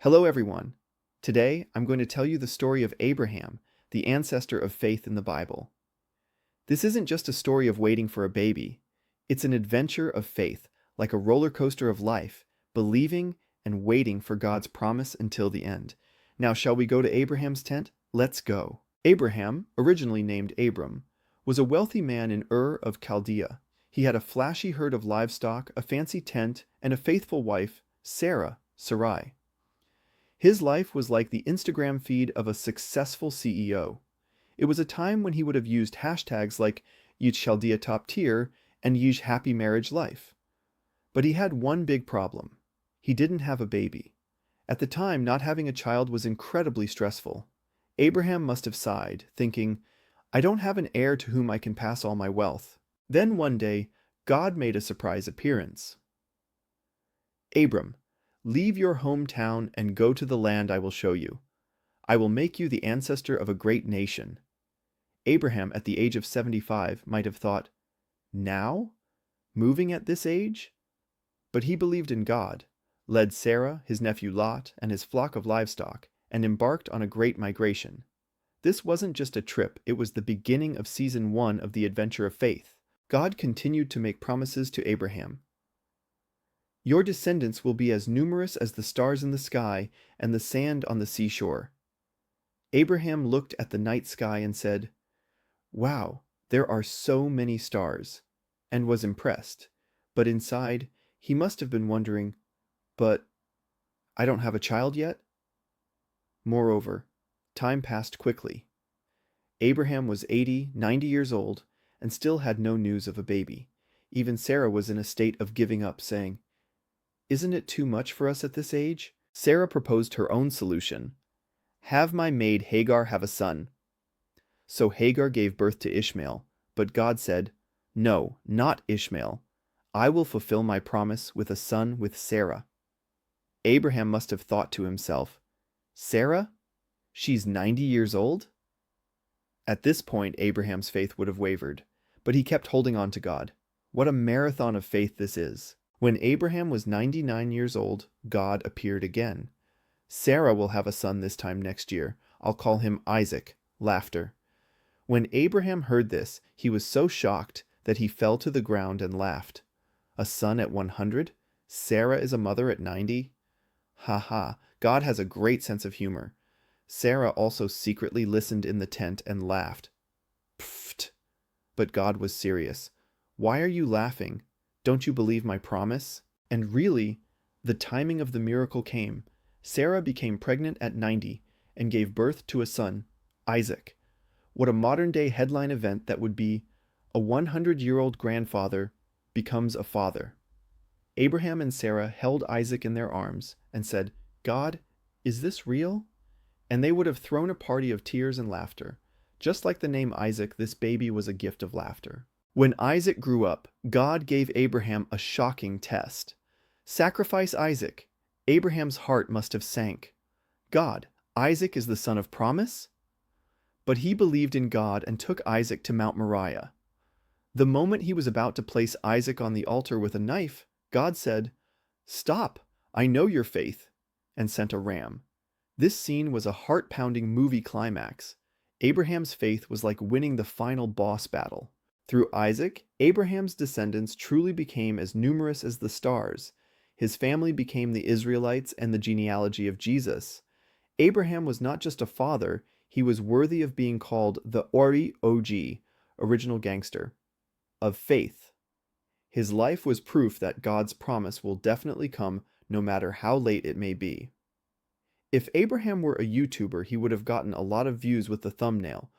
Hello everyone. Today I'm going to tell you the story of Abraham, the ancestor of faith in the Bible. This isn't just a story of waiting for a baby. It's an adventure of faith, like a roller coaster of life, believing and waiting for God's promise until the end. Now, shall we go to Abraham's tent? Let's go. Abraham, originally named Abram, was a wealthy man in Ur of Chaldea. He had a flashy herd of livestock, a fancy tent, and a faithful wife, Sarai. His life was like the Instagram feed of a successful CEO. It was a time when he would have used hashtags like Yij Chaldea Top Tier and Yij Happy Marriage Life. But he had one big problem. He didn't have a baby. At the time, not having a child was incredibly stressful. Abraham must have sighed, thinking, I don't have an heir to whom I can pass all my wealth. Then one day, God made a surprise appearance. Abram, leave your hometown and go to the land I will show you. I will make you the ancestor of a great nation. Abraham, at the age of 75, might have thought, now? Moving at this age? But he believed in God, led Sarah, his nephew Lot, and his flock of livestock, and embarked on a great migration. This wasn't just a trip, it was the beginning of season 1 of the adventure of faith. God continued to make promises to Abraham. Your descendants will be as numerous as the stars in the sky and the sand on the seashore. Abraham looked at the night sky and said, wow, there are so many stars, and was impressed. But inside, he must have been wondering, but I don't have a child yet? Moreover, time passed quickly. Abraham was 80, 90 years old, and still had no news of a baby. Even Sarah was in a state of giving up, saying, isn't it too much for us at this age? Sarah proposed her own solution. Have my maid Hagar have a son. So Hagar gave birth to Ishmael, but God said, no, not Ishmael. I will fulfill my promise with a son with Sarah. Abraham must have thought to himself, Sarah? She's 90 years old? At this point, Abraham's faith would have wavered, but he kept holding on to God. What a marathon of faith this is. When Abraham was 99 years old, God appeared again. Sarah will have a son this time next year. I'll call him Isaac. Laughter. When Abraham heard this, he was so shocked that he fell to the ground and laughed. A son at 100? Sarah is a mother at 90? Ha ha, God has a great sense of humor. Sarah also secretly listened in the tent and laughed. Pfft. But God was serious. Why are you laughing? Don't you believe my promise? And really, the timing of the miracle came. Sarah became pregnant at 90 and gave birth to a son, Isaac. What a modern-day headline event that would be, a 100-year-old grandfather becomes a father. Abraham and Sarah held Isaac in their arms and said, God, is this real? And they would have thrown a party of tears and laughter. Just like the name Isaac, this baby was a gift of laughter. When Isaac grew up, God gave Abraham a shocking test. Sacrifice Isaac. Abraham's heart must have sank. God, Isaac is the son of promise? But he believed in God and took Isaac to Mount Moriah. The moment he was about to place Isaac on the altar with a knife, God said, stop, I know your faith, and sent a ram. This scene was a heart-pounding movie climax. Abraham's faith was like winning the final boss battle. Through Isaac, Abraham's descendants truly became as numerous as the stars. His family became the Israelites and the genealogy of Jesus. Abraham was not just a father, he was worthy of being called the Ori OG, original gangster, of faith. His life was proof that God's promise will definitely come no matter how late it may be. If Abraham were a YouTuber, he would have gotten a lot of views with the thumbnail,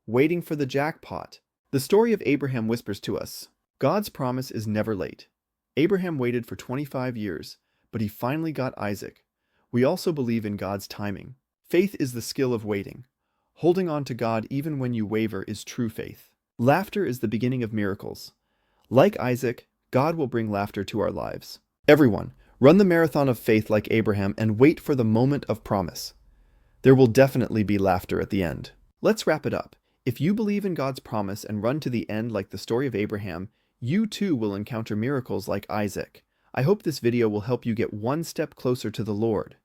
waiting for the jackpot. The story of Abraham whispers to us, God's promise is never late. Abraham waited for 25 years, but he finally got Isaac. We also believe in God's timing. Faith is the skill of waiting. Holding on to God even when you waver is true faith. Laughter is the beginning of miracles. Like Isaac, God will bring laughter to our lives. Everyone, run the marathon of faith like Abraham and wait for the moment of promise. There will definitely be laughter at the end. Let's wrap it up. If you believe in God's promise and run to the end like the story of Abraham, you too will encounter miracles like Isaac. I hope this video will help you get one step closer to the Lord.